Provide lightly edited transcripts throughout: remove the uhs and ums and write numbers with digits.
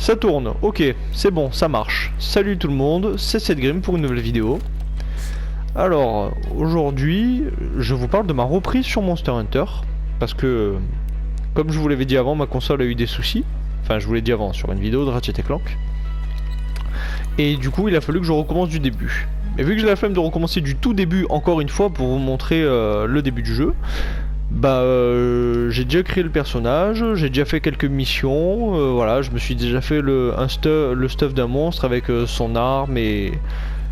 Ça tourne, ok, c'est bon, ça marche. Salut tout le monde, c'est Setgrim pour une nouvelle vidéo. Alors, aujourd'hui, je vous parle de ma reprise sur Monster Hunter. Parce que, comme je vous l'avais dit avant, ma console a eu des soucis. Enfin, je vous l'ai dit avant sur une vidéo de Ratchet & Clank. Et du coup, il a fallu que je recommence du début. Et vu que j'ai la flemme de recommencer du tout début encore une fois pour vous montrer le début du jeu, bah j'ai déjà créé le personnage, j'ai déjà fait quelques missions, voilà, je me suis déjà fait le stuff d'un monstre avec son arme et...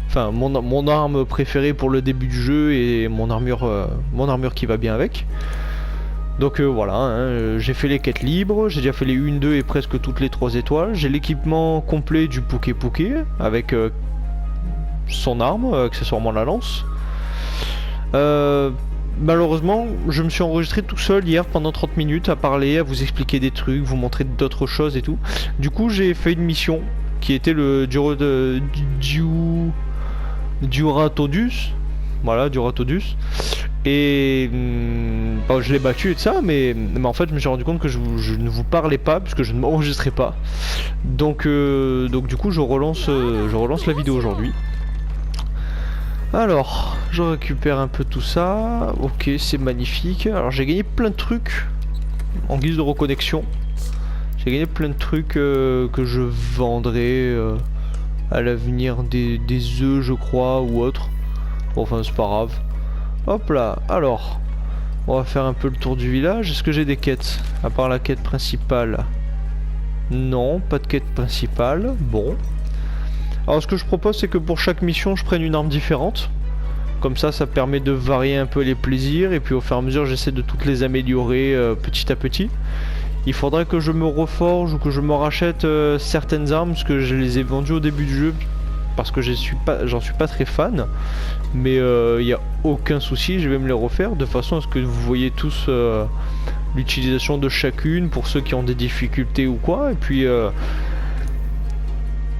Enfin, mon arme préférée pour le début du jeu et mon armure qui va bien avec. Donc voilà, hein, j'ai fait les quêtes libres, j'ai déjà fait les 1, 2 et presque toutes les 3 étoiles. J'ai l'équipement complet du Puke Puke avec son arme, accessoirement la lance. Malheureusement, je me suis enregistré tout seul hier pendant 30 minutes à parler, à vous expliquer des trucs, vous montrer d'autres choses et tout. Du coup, j'ai fait une mission qui était le Duratodus. Voilà, Duratodus. Et bon, je l'ai battu et tout ça, mais en fait, je me suis rendu compte que je ne vous parlais pas puisque je ne m'enregistrais pas. Donc du coup, je relance la vidéo aujourd'hui. Alors, je récupère un peu tout ça. Ok, c'est magnifique. Alors, j'ai gagné plein de trucs en guise de reconnexion. J'ai gagné plein de trucs que je vendrai à l'avenir, des œufs, je crois, ou autre. Bon, enfin, c'est pas grave. Hop là, alors, on va faire un peu le tour du village. Est-ce que j'ai des quêtes, à part la quête principale? Non, pas de quête principale. Bon. Alors ce que je propose, c'est que pour chaque mission je prenne une arme différente. Comme ça permet de varier un peu les plaisirs. Et puis au fur et à mesure j'essaie de toutes les améliorer petit à petit. Il faudrait que je me reforge ou que je me rachète certaines armes, parce que je les ai vendues au début du jeu, parce que j'en suis pas très fan. Mais il n'y a aucun souci, je vais me les refaire de façon à ce que vous voyez tous l'utilisation de chacune pour ceux qui ont des difficultés ou quoi. Et puis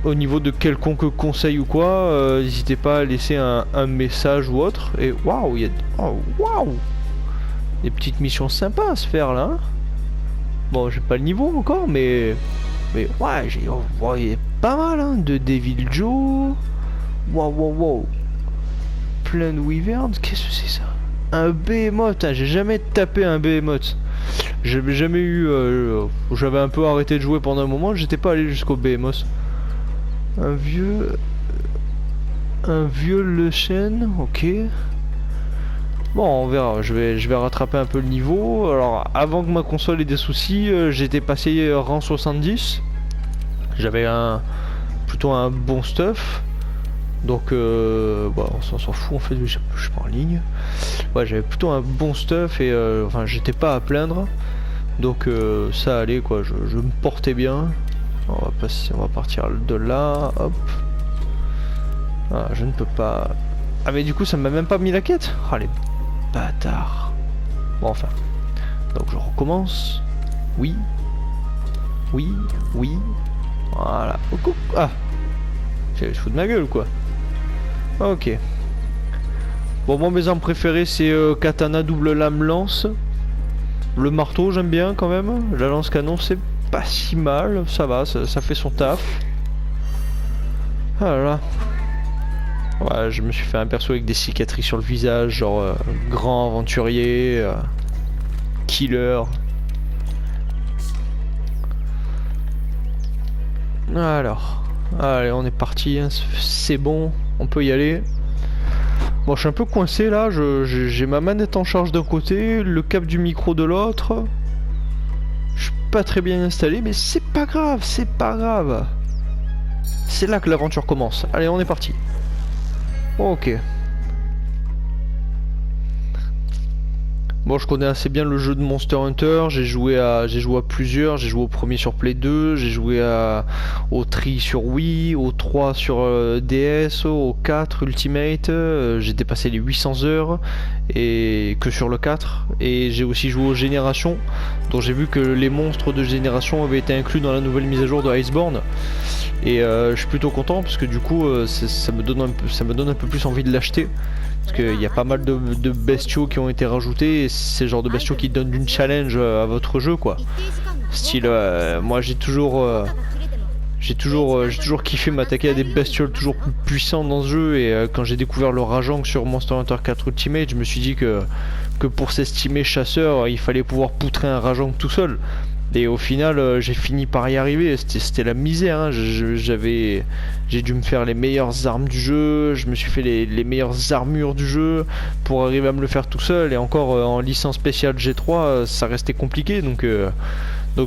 au niveau de quelconque conseil ou quoi, n'hésitez pas à laisser un message ou autre. Et waouh, il y a des petites missions sympas à se faire là. Hein. Bon, j'ai pas le niveau encore, mais ouais, il y a pas mal hein, de Devil Joe. Waouh. Plein de wyverns, qu'est-ce que c'est ça? Un behemoth, hein, j'ai jamais tapé un behemoth. J'avais jamais eu. J'avais un peu arrêté de jouer pendant un moment, j'étais pas allé jusqu'au behemoth. Un vieux le chêne, ok. Bon, on verra, je vais rattraper un peu le niveau. Alors, avant que ma console ait des soucis, j'étais passé rang 70. J'avais plutôt un bon stuff. Donc, bon, on s'en fout en fait, je suis pas en ligne. Ouais, j'avais plutôt un bon stuff et enfin, j'étais pas à plaindre. Donc, ça allait quoi, je me portais bien. On va partir de là, hop. Ah, je ne peux pas... Ah mais du coup ça m'a même pas mis la quête. Ah les bâtards. Bon enfin. Donc je recommence. Oui. Voilà. Ah. Je fous de ma gueule quoi. Ok. Bon moi mes armes préférées c'est katana double lame lance. Le marteau j'aime bien quand même. La lance canon c'est pas si mal, ça va, ça fait son taf. Voilà. Ouais, je me suis fait un perso avec des cicatrices sur le visage, genre grand aventurier, killer. Alors, allez, on est parti, hein, c'est bon, on peut y aller. Bon, je suis un peu coincé là, j'ai ma manette en charge d'un côté, le câble du micro de l'autre. Pas très bien installé, mais c'est pas grave, c'est pas grave. C'est là que l'aventure commence. Allez, on est parti. Ok. Bon, je connais assez bien le jeu de Monster Hunter, j'ai joué à plusieurs, j'ai joué au premier sur Play 2, j'ai joué au Tri sur Wii, au 3 sur DS, au 4 Ultimate, j'ai dépassé les 800 heures, et que sur le 4, et j'ai aussi joué aux Générations, dont j'ai vu que les monstres de Génération avaient été inclus dans la nouvelle mise à jour de Iceborne, et je suis plutôt content, parce que du coup, ça me donne un peu plus envie de l'acheter. Parce qu'il y a pas mal de bestiaux qui ont été rajoutés et c'est le genre de bestiaux qui donnent du challenge à votre jeu quoi. Style, moi j'ai toujours j'ai toujours kiffé m'attaquer à des bestioles toujours plus puissantes dans ce jeu. Et quand j'ai découvert le Rajang sur Monster Hunter 4 Ultimate, je me suis dit que pour s'estimer chasseur, il fallait pouvoir poutrer un Rajang tout seul. Et au final, j'ai fini par y arriver. C'était la misère. Hein. J'ai dû me faire les meilleures armes du jeu. Je me suis fait les meilleures armures du jeu pour arriver à me le faire tout seul. Et encore en licence spéciale G3, ça restait compliqué. Donc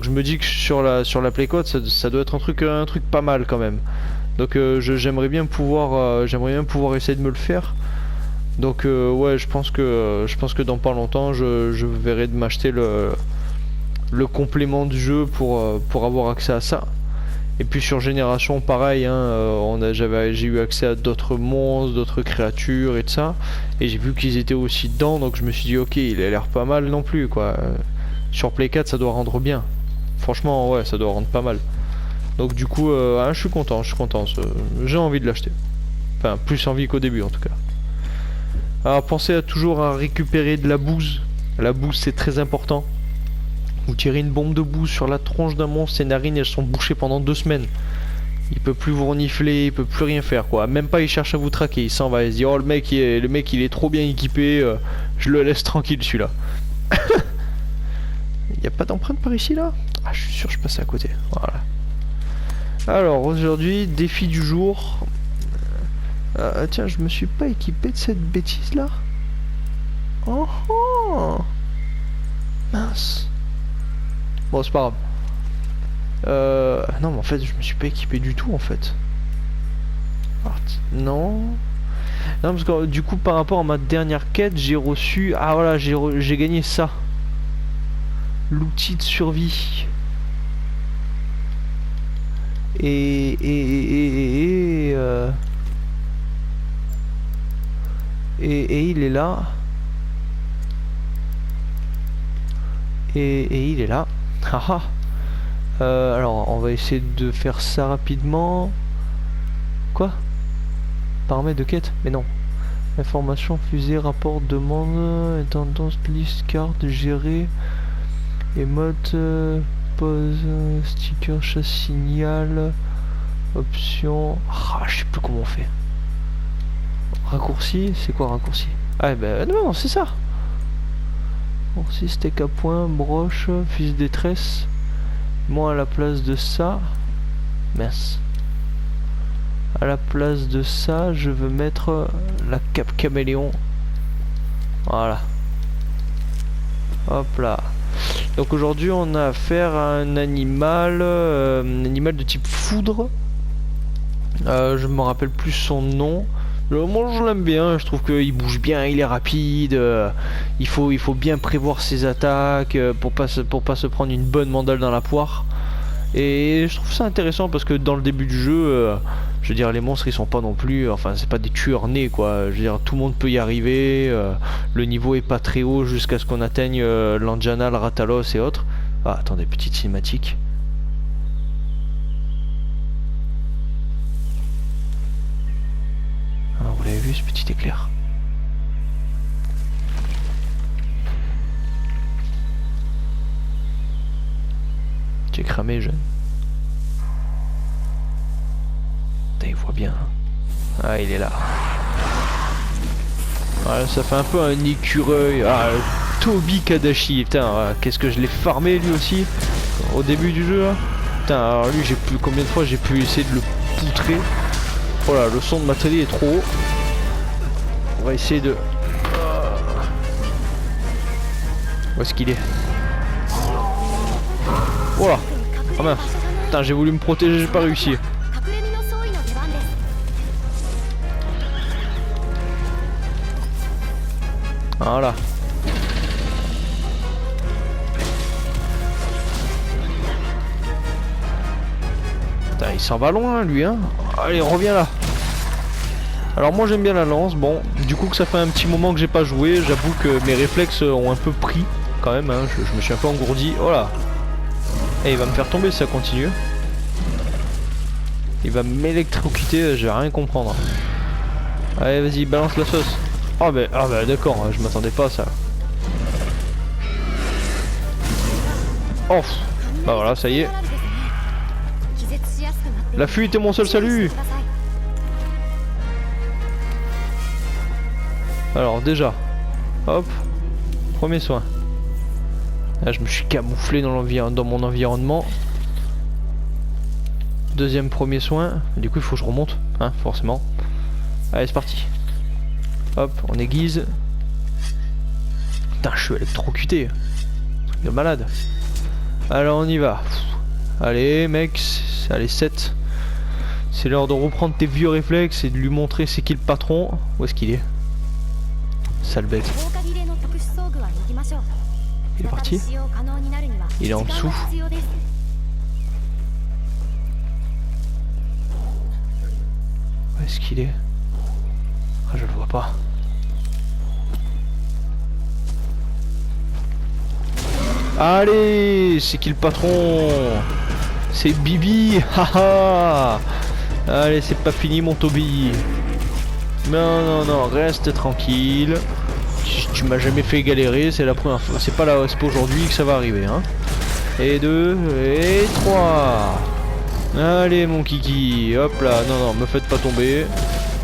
je me dis que sur la Playcode, ça doit être un truc pas mal quand même. Donc j'aimerais bien pouvoir essayer de me le faire. Donc ouais, je pense que dans pas longtemps, je verrai de m'acheter le complément du jeu pour avoir accès à ça. Et puis sur Génération, pareil, hein, j'ai eu accès à d'autres monstres, d'autres créatures et tout ça. Et j'ai vu qu'ils étaient aussi dedans, donc je me suis dit ok, il a l'air pas mal non plus quoi. Sur Play 4, ça doit rendre bien. Franchement, ouais, ça doit rendre pas mal. Donc du coup, je suis content. J'ai envie de l'acheter. Enfin, plus envie qu'au début en tout cas. Alors pensez toujours à récupérer de la bouse. La bouse c'est très important. Vous tirez une bombe de bouse sur la tronche d'un monstre, ses narines elles sont bouchées pendant 2 semaines. Il peut plus vous renifler, il peut plus rien faire quoi. Même pas il cherche à vous traquer, il s'en va, il se dit oh le mec il est trop bien équipé, je le laisse tranquille celui-là. Il n'y a pas d'empreinte par ici là? Ah je suis sûr que je passais à côté. Voilà. Alors aujourd'hui, défi du jour. Tiens, je me suis pas équipé de cette bêtise là. Oh oh. Mince. Bon c'est pas grave. Non mais en fait je me suis pas équipé du tout en fait. Non. Non parce que du coup par rapport à ma dernière quête j'ai reçu... Ah voilà j'ai gagné ça. L'outil de survie. Et il est là. Et il est là. Haha. Alors on va essayer de faire ça rapidement. Quoi? Paramètres de quête? Mais non. Information, fusée, rapport, demande, tendance, liste, carte, gérer, émote, pause, sticker, chasse, signal, option. Ah, je sais plus comment on fait. Raccourci, c'est quoi raccourci? Ah ben non, c'est ça. Raccourci, steak à point, broche, fusil détresse. Moi à la place de ça, mince. À la place de ça, je veux mettre la cape caméléon. Voilà. Hop là. Donc aujourd'hui on a affaire à un animal de type foudre. Je me rappelle plus son nom. Moi je l'aime bien, je trouve qu'il bouge bien, il est rapide. Il faut bien prévoir ses attaques pour pas se prendre une bonne mandale dans la poire. Et je trouve ça intéressant parce que dans le début du jeu, je veux dire les monstres ils sont pas non plus, enfin c'est pas des tueurs nés quoi. Je veux dire tout le monde peut y arriver. Le niveau est pas très haut jusqu'à ce qu'on atteigne l'Anjana, le Ratalos et autres. Ah attendez, petite cinématique. Ah, vous l'avez vu ce petit éclair? J'ai cramé jeune. Putain, il voit bien. Ah, il est là. Voilà, ça fait un peu un écureuil. Ah, Toby Kadashi. Putain, qu'est-ce que je l'ai farmé lui aussi au début du jeu là. Putain, alors lui, j'ai pu combien de fois j'ai pu essayer de le poutrer. Voilà, le son de ma télé est trop haut. On va essayer de... Où est-ce qu'il est? Voilà. Oh mince. Putain, j'ai voulu me protéger, j'ai pas réussi. Voilà. Putain, il s'en va loin lui hein. Allez, reviens là. Alors moi j'aime bien la lance. Bon, du coup que ça fait un petit moment que j'ai pas joué, j'avoue que mes réflexes ont un peu pris quand même hein. Je me suis un peu engourdi. Oh là. Et il va me faire tomber si ça continue. Il va m'électrocuter, je vais rien comprendre. Allez vas-y, balance la sauce. Ah bah d'accord, je m'attendais pas à ça. Oh, bah voilà, ça y est. La fuite est mon seul salut. Alors déjà, hop, premier soin. Là je me suis camouflé dans mon environnement. Deuxième premier soin. Du coup il faut que je remonte, hein, forcément. Allez c'est parti. Hop, on aiguise. Putain je suis électrocuté. Truc de malade. Alors on y va. Allez mec, allez 7. C'est l'heure de reprendre tes vieux réflexes et de lui montrer c'est qui le patron. Où est-ce qu'il est? Sale bête. Il est parti. Il est en dessous. Où est-ce qu'il est? Ah je le vois pas. Allez, c'est qui le patron? C'est Bibi. Haha. Allez, c'est pas fini mon Toby. Non, non, non, reste tranquille. Tu m'as jamais fait galérer, c'est la première fois. C'est pas aujourd'hui que ça va arriver, hein. Et 2, et 3. Allez, mon kiki. Hop là, non, non, me faites pas tomber.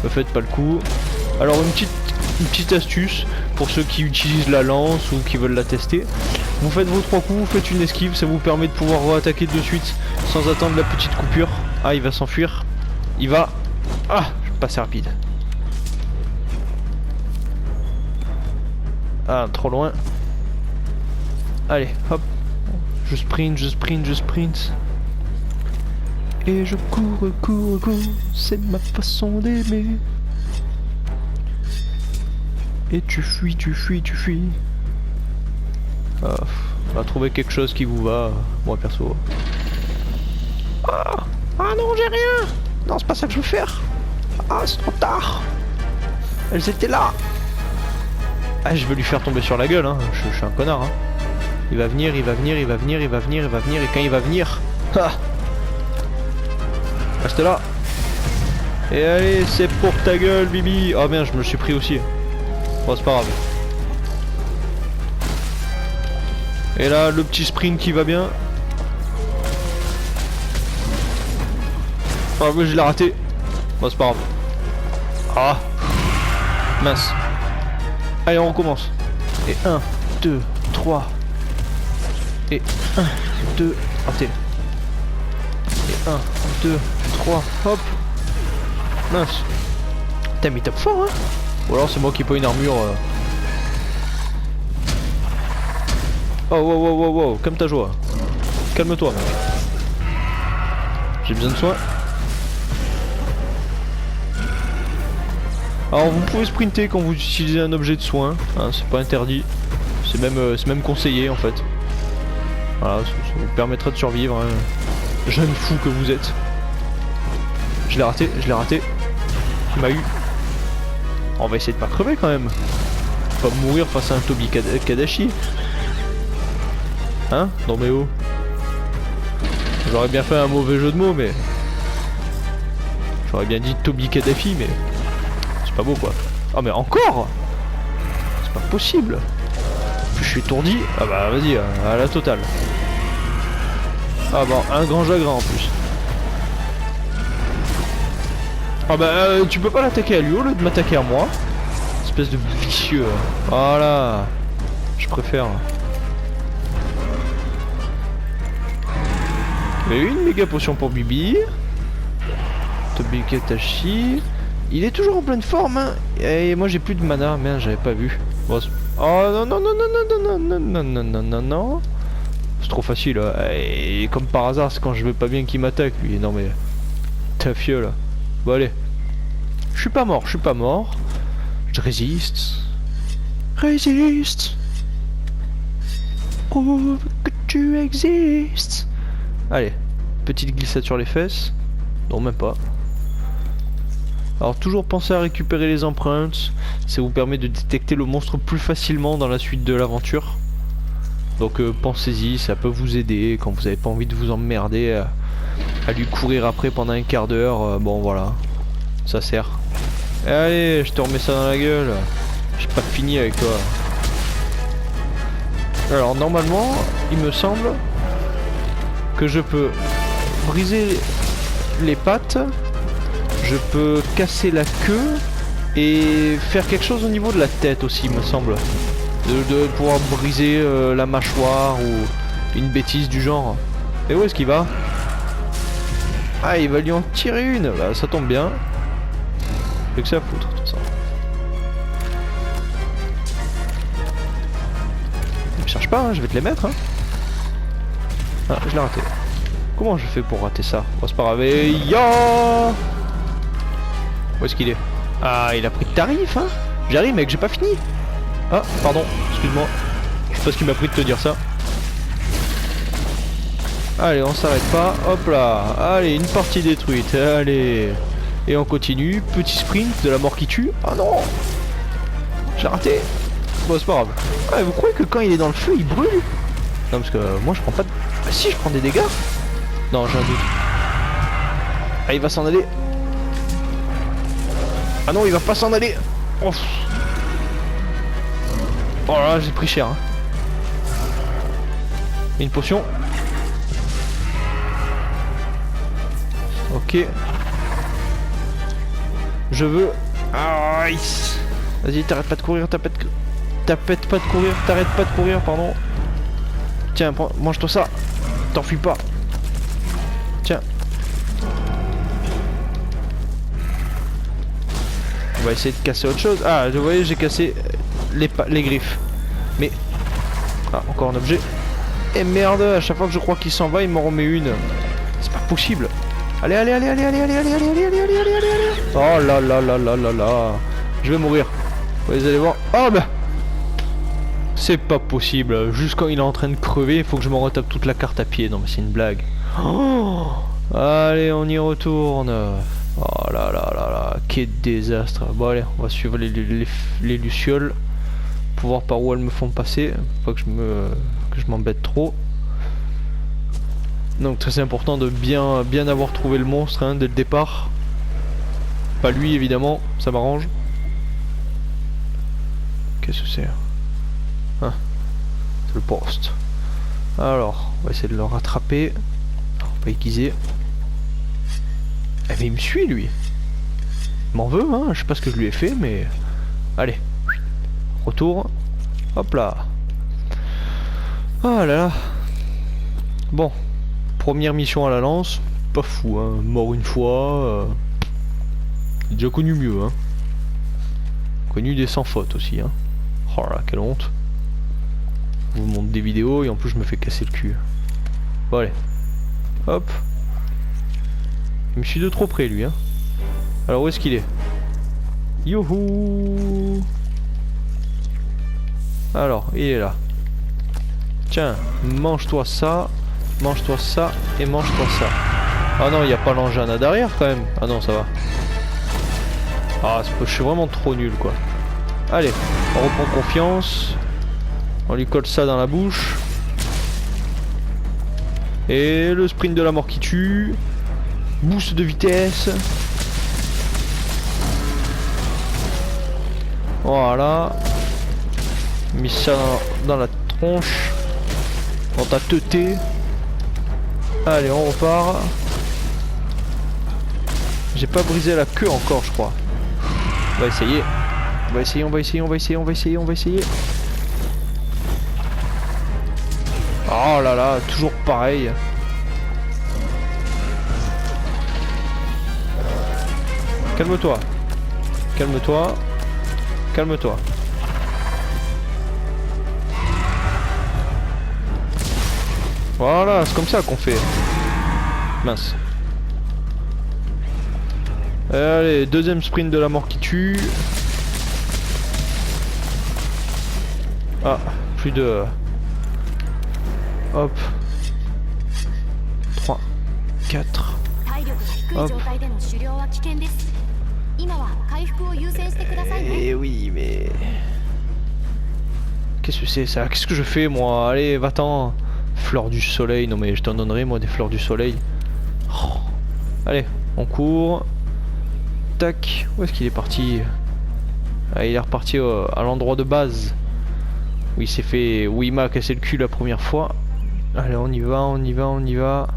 Me faites pas le coup. Alors, une petite astuce pour ceux qui utilisent la lance ou qui veulent la tester. Vous faites vos 3 coups, vous faites une esquive, ça vous permet de pouvoir attaquer de suite sans attendre la petite coupure. Ah, il va s'enfuir. Il va... Ah, je suis passé rapide. Ah, trop loin. Allez, hop. Je sprint, je sprint, je sprint. Et je cours, cours, cours. C'est ma façon d'aimer. Et tu fuis, tu fuis, tu fuis. On va trouver quelque chose qui vous va, moi perso. Ah non, j'ai rien. Non, c'est pas ça que je veux faire. Ah, c'est trop tard. Elles étaient là. Ah, je veux lui faire tomber sur la gueule, hein. Je suis un connard, hein. Il va venir, il va venir, il va venir, il va venir, il va venir, et quand il va venir... Ah, reste là. Et allez, c'est pour ta gueule, Bibi. Oh merde, je me suis pris aussi. Bon, c'est pas grave. Et là, le petit sprint qui va bien. Ah oui, je l'ai raté. Bon, c'est pas grave. Ah, mince. Allez, on recommence. Et 1, 2, 3. Et 1, 2, raté. Et 1, 2, 3, hop. Mince. T'as mis top fort, hein. Ou alors c'est moi qui ai pas une armure. Oh, wow, wow, wow, wow, comme ta joie. Calme-toi, mec. J'ai besoin de soin. Alors vous pouvez sprinter quand vous utilisez un objet de soin, hein, c'est pas interdit, c'est même conseillé en fait. Voilà, ça vous permettra de survivre, hein. Jeune fou que vous êtes. Je l'ai raté, je l'ai raté. Il m'a eu. On va essayer de pas crever quand même. Pas mourir face à un Toby Kadashi. Hein? Non mais oh. J'aurais bien fait un mauvais jeu de mots mais... J'aurais bien dit Toby Kadhafi mais... Pas beau quoi. Oh mais encore. C'est pas possible. Je suis étourdi. Ah bah vas-y, à la totale. Ah bon, un grand chagrin en plus. Ah bah tu peux pas l'attaquer à lui au lieu de m'attaquer à moi. Espèce de vicieux. Voilà. Je préfère. Et une méga potion pour Bibi. Toby Kadashi. Il est toujours en pleine forme, hein. Et moi j'ai plus de mana, merde, j'avais pas vu. Bon, oh non non non non non non non non non non non non. C'est trop facile. Et comme par hasard, c'est quand je veux pas bien qu'il m'attaque lui. Non mais t'as fieux là. Bon allez. Je suis pas mort, je suis pas mort. Je résiste. Résiste. Prouve que tu existes. Allez, petite glissade sur les fesses. Non même pas. Alors toujours pensez à récupérer les empreintes, ça vous permet de détecter le monstre plus facilement dans la suite de l'aventure. Donc pensez-y, ça peut vous aider quand vous n'avez pas envie de vous emmerder à lui courir après pendant un quart d'heure. Bon voilà, ça sert. Et allez, je te remets ça dans la gueule, j'ai pas fini avec toi. Alors normalement, il me semble que je peux briser les pattes, je peux casser la queue et faire quelque chose au niveau de la tête aussi, me semble. De pouvoir briser la mâchoire ou une bêtise du genre. Et où est-ce qu'il va? Ah, il va lui en tirer une. Bah, ça tombe bien. Fait que ça à foutre, tout ça. Ne cherche pas, hein, je vais te les mettre. Hein. Ah, je l'ai raté. Comment je fais pour rater ça? Bon, c'est pas grave. Et ya! Où est-ce qu'il est? Ah, il a pris de tarif, hein? J'arrive, mec, j'ai pas fini. Ah, pardon, excuse-moi. Je sais pas ce qui m'a pris de te dire ça. Allez, on s'arrête pas. Hop là. Allez, une partie détruite. Allez. Et on continue. Petit sprint de la mort qui tue. Ah non! J'ai raté. Bon, c'est pas grave. Ah, vous croyez que quand il est dans le feu, il brûle? Non, parce que moi, je prends pas de... Ah si, je prends des dégâts. Non, j'ai un doute. Ah, il va s'en aller. Ah non, il va pas s'en aller. Oh, oh là, j'ai pris cher. Hein. Une potion. Ok. Je veux... Ah, vas-y, t'arrêtes pas de courir, t'arrêtes pas de courir, pardon. Tiens, mange-toi ça. T'enfuis pas. Tiens. On va essayer de casser autre chose. Ah, vous voyez, j'ai cassé les griffes. Mais... Ah, encore un objet. Et merde, à chaque fois que je crois qu'il s'en va, il m'en remet une. C'est pas possible. Allez, allez, allez, allez, allez, allez, allez, allez, allez, allez, allez, allez, allez. Oh là là là là là là. Je vais mourir. Vous allez voir. Oh bah. C'est pas possible. Juste quand il est en train de crever, il faut que je me retape toute la carte à pied. Non mais c'est une blague. Oh. Allez, on y retourne. Oh là là là là. Quel désastre. Bon allez, on va suivre les lucioles. Pour voir par où elles me font passer. Pas que je m'embête trop. Donc très important de bien avoir trouvé le monstre hein, dès le départ. Pas lui évidemment, ça m'arrange. Qu'est-ce que c'est? Ah, c'est le poste. Alors, on va essayer de le rattraper. Alors, pas aiguiser. Eh mais il me suit lui. Il m'en veut hein, je sais pas ce que je lui ai fait mais... Allez. Retour. Hop là. Oh là là. Bon. Première mission à la lance, pas fou, hein. Mort une fois. J'ai déjà connu mieux, hein. Connu des sans fautes aussi, hein. Oh là, quelle honte. Je vous montre des vidéos et en plus je me fais casser le cul. Bon allez. Hop. Il me suit de trop près lui, hein. Alors où est-ce qu'il est? Youhou. Alors, il est là. Tiens, mange-toi ça. Mange-toi ça et mange-toi ça. Ah non, il n'y a pas l'engin à derrière quand même. Ah non, ça va. Ah, je suis vraiment trop nul quoi. Allez, on reprend confiance. On lui colle ça dans la bouche. Et le sprint de la mort qui tue. Boost de vitesse. Voilà. Mis ça dans la tronche. Dans ta teuté. Allez, on repart. J'ai pas brisé la queue encore, je crois. On va essayer. On va essayer, on va essayer, on va essayer, on va essayer, on va essayer. Oh là là, toujours pareil. Calme-toi. Calme-toi. Calme-toi. Voilà, c'est comme ça qu'on fait. Mince. Allez, deuxième sprint de la mort qui tue. Ah, plus de... Hop. 3, 4. Hop. Eh oui, mais... Qu'est-ce que c'est ça? Qu'est-ce que je fais moi? Allez, va-t'en. Fleurs du soleil, non mais je t'en donnerai moi des fleurs du soleil. Oh. Allez, on court. Tac, où est-ce qu'il est parti? Ah, il est reparti à l'endroit de base. Où il s'est fait... Où il m'a cassé le cul la première fois. Allez, on y va, on y va, on y va.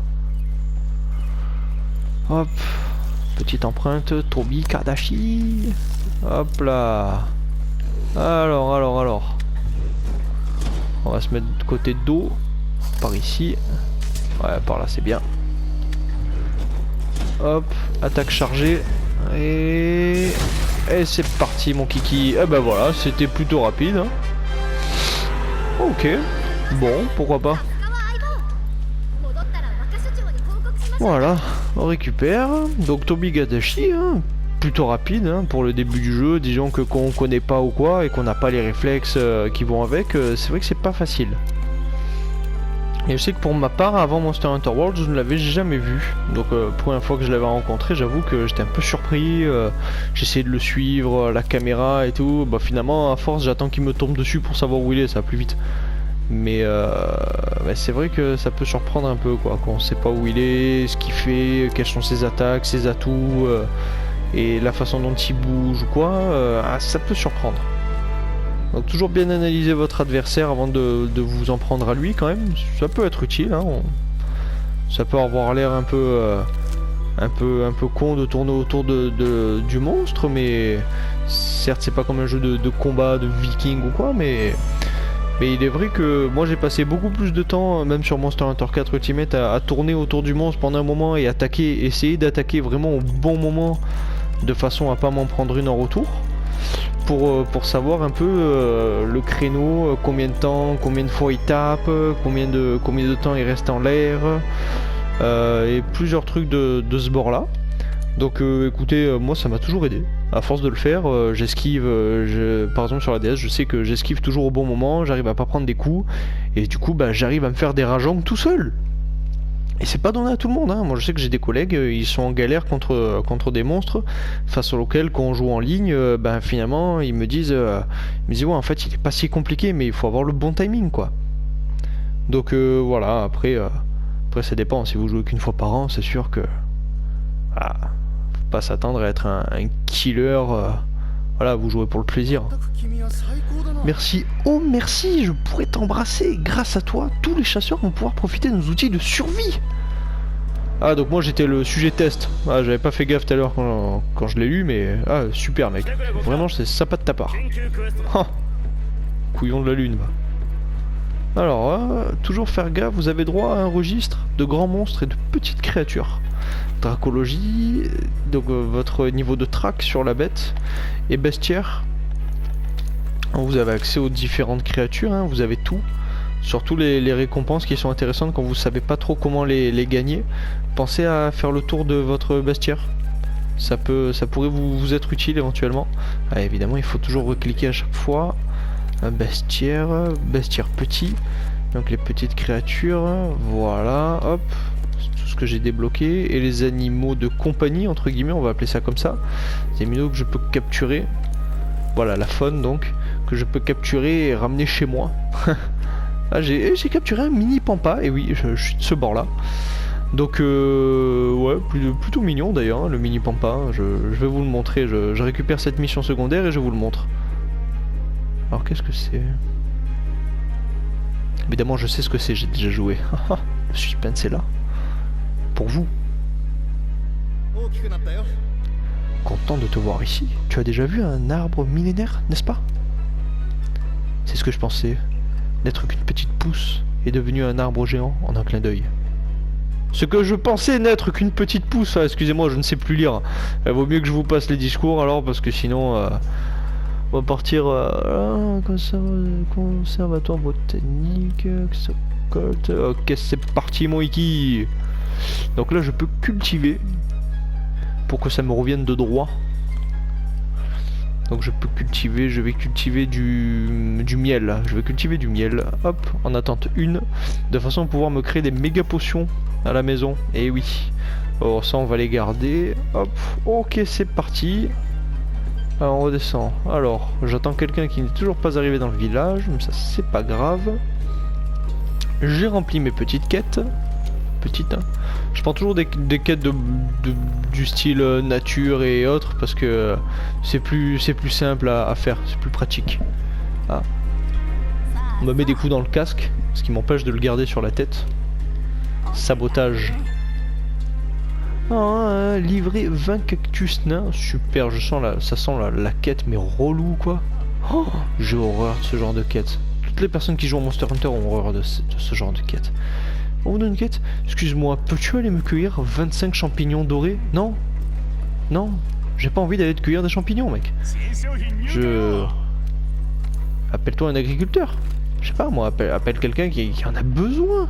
Hop, petite empreinte, Toby Kardashian. Hop là. Alors. On va se mettre de côté d'eau. Par ici. Ouais, par là c'est bien. Hop, attaque chargée. Et c'est parti mon kiki. Et ben voilà, c'était plutôt rapide. Hein. Ok, bon, pourquoi pas. Voilà, on récupère. Donc Toby Kardashian, hein, plutôt rapide hein, pour le début du jeu. Disons que qu'on connaît pas ou quoi et qu'on n'a pas les réflexes qui vont avec, c'est vrai que c'est pas facile. Et je sais que pour ma part, avant Monster Hunter World, je ne l'avais jamais vu. Donc première fois que je l'avais rencontré, j'avoue que j'étais un peu surpris. J'essayais de le suivre, la caméra et tout. Bah finalement, à force, j'attends qu'il me tombe dessus pour savoir où il est, ça va plus vite. Mais c'est vrai que ça peut surprendre un peu quoi, quand on sait pas où il est, ce qu'il fait, quelles sont ses attaques, ses atouts, et la façon dont il bouge ou quoi, ça peut surprendre. Donc toujours bien analyser votre adversaire avant de vous en prendre à lui quand même, ça peut être utile, hein. Ça peut avoir l'air un peu con de tourner autour du monstre, mais certes c'est pas comme un jeu de combat, de viking ou quoi, mais il est vrai que moi j'ai passé beaucoup plus de temps, même sur Monster Hunter 4 Ultimate, à tourner autour du monstre pendant un moment et essayer d'attaquer vraiment au bon moment, de façon à pas m'en prendre une en retour. Pour savoir un peu le créneau, combien de temps, combien de fois il tape, combien de temps il reste en l'air, et plusieurs trucs de ce bord là. Donc écoutez, moi ça m'a toujours aidé. À force de le faire, j'esquive, par exemple sur la DS, je sais que j'esquive toujours au bon moment, j'arrive à pas prendre des coups, et du coup j'arrive à me faire des rajangs tout seul. Et c'est pas donné à tout le monde, hein. Moi je sais que j'ai des collègues, ils sont en galère contre des monstres, face auxquels quand on joue en ligne, finalement ils me disent ouais en fait il est pas si compliqué, mais il faut avoir le bon timing quoi. Donc voilà, après ça dépend, si vous jouez qu'une fois par an, c'est sûr que faut pas s'attendre à être un killer, voilà, vous jouez pour le plaisir. Merci, oh merci, je pourrais t'embrasser. Grâce à toi, tous les chasseurs vont pouvoir profiter de nos outils de survie. Ah donc moi j'étais le sujet test. Ah j'avais pas fait gaffe tout à l'heure quand je l'ai lu, mais super mec. Vraiment c'est sympa de ta part. Oh, couillon de la lune. Alors toujours faire gaffe, vous avez droit à un registre de grands monstres et de petites créatures. Dracologie, donc votre niveau de trac sur la bête, et bestiaire. Vous avez accès aux différentes créatures, hein, vous avez tout. Surtout les récompenses qui sont intéressantes quand vous savez pas trop comment les gagner. Pensez à faire le tour de votre bestiaire. Ça pourrait vous être utile éventuellement. Évidemment il faut toujours recliquer à chaque fois. Un bestiaire petit. Donc les petites créatures, voilà, hop. Tout ce que j'ai débloqué. Et les animaux de compagnie, entre guillemets, on va appeler ça comme ça. Des animaux que je peux capturer. Voilà, la faune donc, que je peux capturer et ramener chez moi. J'ai capturé un mini pampa, et oui, je suis de ce bord là. Donc ouais, plutôt mignon d'ailleurs, hein, le mini pampa. Je vais vous le montrer, je récupère cette mission secondaire et je vous le montre. Alors qu'est-ce que c'est? Évidemment je sais ce que c'est, j'ai déjà joué. Le suspense est là. Pour vous. Content de te voir ici. Tu as déjà vu un arbre millénaire, n'est-ce pas? C'est ce que je pensais. N'être qu'une petite pousse est devenu un arbre géant en un clin d'œil. Ce que je pensais n'être qu'une petite pousse, excusez-moi, je ne sais plus lire. Vaut mieux que je vous passe les discours alors, parce que sinon on va partir conservatoire botanique. Ok, c'est parti mon Iki. Donc là je peux cultiver pour que ça me revienne de droit. Donc je peux cultiver, je vais cultiver du miel. Je vais cultiver du miel, hop, en attente une, de façon à pouvoir me créer des méga potions à la maison. Et oui, alors ça on va les garder, hop, ok c'est parti. Alors on redescend, alors j'attends quelqu'un qui n'est toujours pas arrivé dans le village, mais ça c'est pas grave. J'ai rempli mes petites quêtes. Petite, hein. Je prends toujours des quêtes du style nature et autres parce que c'est plus simple à faire, c'est plus pratique. Ah. On me met des coups dans le casque, ce qui m'empêche de le garder sur la tête. Sabotage. Livrer 20 cactus nains. Super, ça sent la quête, mais relou quoi. Oh, j'ai horreur de ce genre de quête. Toutes les personnes qui jouent à Monster Hunter ont horreur de ce genre de quête. On vous donne une quête. Excuse-moi, peux-tu aller me cueillir 25 champignons dorés? Non. Non. J'ai pas envie d'aller te cueillir des champignons, mec. Appelle-toi un agriculteur. Je sais pas, moi, appelle quelqu'un qui en a besoin.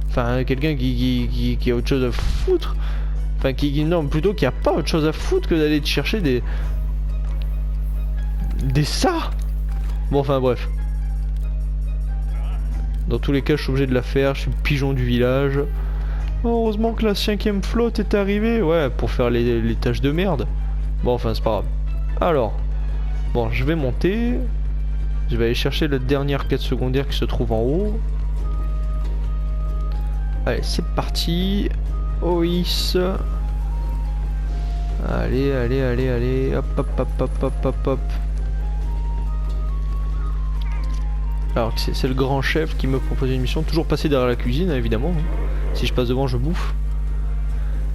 Enfin, quelqu'un qui a autre chose à foutre. Enfin, non, plutôt qui a pas autre chose à foutre que d'aller te chercher des ça. Bon, enfin, bref. Dans tous les cas, je suis obligé de la faire. Je suis le pigeon du village. Oh, heureusement que la 5ème flotte est arrivée. Ouais, pour faire les tâches de merde. Bon, enfin, c'est pas grave. Alors, bon, je vais monter. Je vais aller chercher la dernière quête secondaire qui se trouve en haut. Allez, c'est parti. Ois. Allez, allez, allez, allez. Hop, hop, hop, hop, hop, hop, hop. Alors, c'est le grand chef qui me propose une mission. Toujours passer derrière la cuisine, évidemment. Si je passe devant, je bouffe.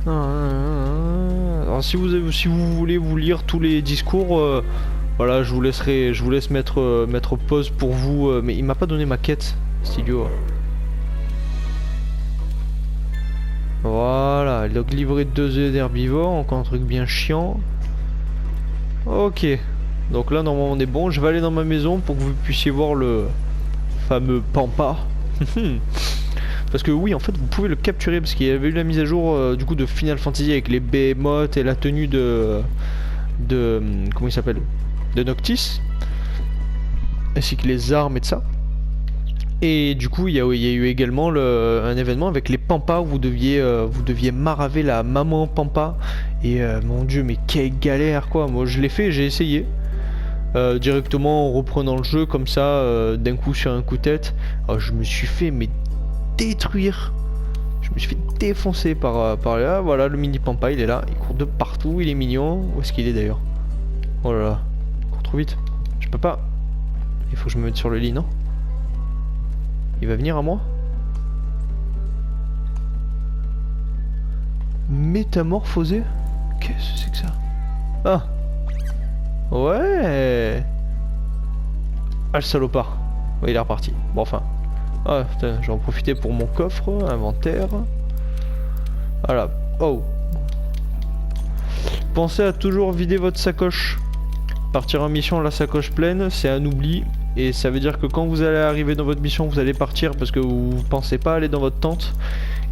Alors, si vous voulez vous lire tous les discours, voilà, je vous laisse mettre pause pour vous. Mais il m'a pas donné ma quête, c'est idiot. Voilà, donc livrer 2 œufs d'herbivores, encore un truc bien chiant. Ok, donc là normalement on est bon. Je vais aller dans ma maison pour que vous puissiez voir le fameux pampa. Parce que oui, en fait vous pouvez le capturer parce qu'il y avait eu la mise à jour du coup de Final Fantasy avec les behemoths et la tenue de comment il s'appelle, de Noctis, ainsi que les armes et de ça. Et du coup il y a eu également un événement avec les pampas où vous deviez maraver la maman pampa. Et mon dieu, mais quelle galère quoi. Moi je l'ai fait, j'ai essayé directement en reprenant le jeu comme ça d'un coup sur un coup de tête. Alors, je me suis fait détruire. Je me suis fait défoncer par là. Voilà, le mini pampa il est là, il court de partout, il est mignon. Où est-ce qu'il est d'ailleurs? Oh là là, il court trop vite. Je peux pas. Il faut que je me mette sur le lit, non? Il va venir à moi? Métamorphosé? Qu'est-ce que c'est que ça? Ah! Ouais! Ah, le salopard. Ouais, il est reparti. Bon, enfin. Ah, putain, je vais en profiter pour mon coffre, inventaire. Voilà. Oh! Pensez à toujours vider votre sacoche. Partir en mission la sacoche pleine, c'est un oubli. Et ça veut dire que quand vous allez arriver dans votre mission, vous allez partir parce que vous pensez pas aller dans votre tente.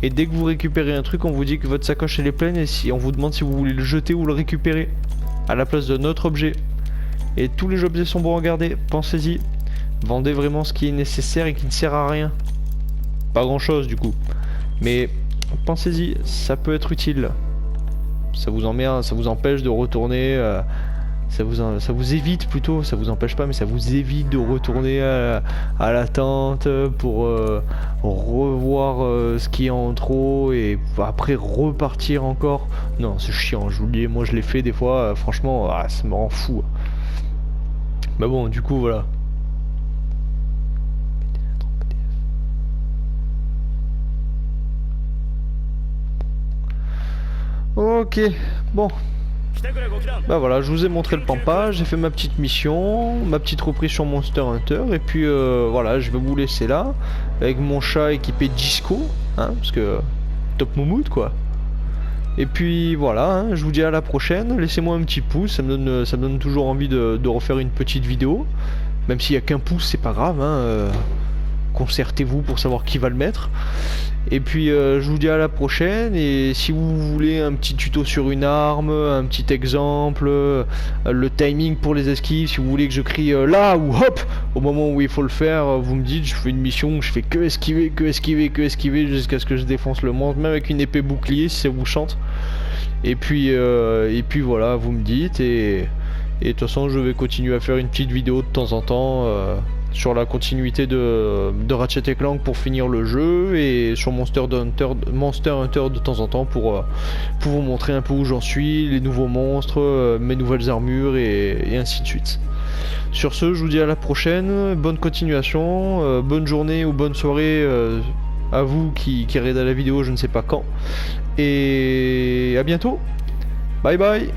Et dès que vous récupérez un truc, on vous dit que votre sacoche elle est pleine et on vous demande si vous voulez le jeter ou le récupérer à la place de notre objet. Et tous les objets sont bons à garder, pensez-y. Vendez vraiment ce qui est nécessaire et qui ne sert à rien. Pas grand chose du coup. Mais pensez-y, ça peut être utile. Ça vous emmerde, ça vous empêche de retourner... ça vous évite plutôt, ça vous empêche pas, mais ça vous évite de retourner à la tente pour revoir ce qui est en trop et après repartir encore. Non, c'est chiant, je vous le dis, moi je l'ai fait des fois, franchement, ça me rend fou. Mais bon, du coup, voilà. Ok, bon. Bah voilà, je vous ai montré le pampa, j'ai fait ma petite mission, ma petite reprise sur Monster Hunter, et puis voilà, je vais vous laisser là, avec mon chat équipé Disco, hein, parce que top moumoute quoi. Et puis voilà, hein, je vous dis à la prochaine, laissez-moi un petit pouce, ça me donne toujours envie de refaire une petite vidéo, même s'il n'y a qu'un pouce, c'est pas grave, hein, concertez-vous pour savoir qui va le mettre. Et puis je vous dis à la prochaine, et si vous voulez un petit tuto sur une arme, un petit exemple, le timing pour les esquives, si vous voulez que je crie là ou hop au moment où il faut le faire, vous me dites, je fais une mission où je fais que esquiver, que esquiver, que esquiver jusqu'à ce que je défonce le monstre, même avec une épée bouclier si ça vous chante. Et puis voilà, vous me dites, et de toute façon je vais continuer à faire une petite vidéo de temps en temps sur la continuité de Ratchet & Clank pour finir le jeu, et sur Monster Hunter de temps en temps pour vous montrer un peu où j'en suis, les nouveaux monstres, mes nouvelles armures et ainsi de suite. Sur ce, je vous dis à la prochaine, bonne continuation, bonne journée ou bonne soirée à vous qui regardez la vidéo, je ne sais pas quand, et et à bientôt. Bye bye.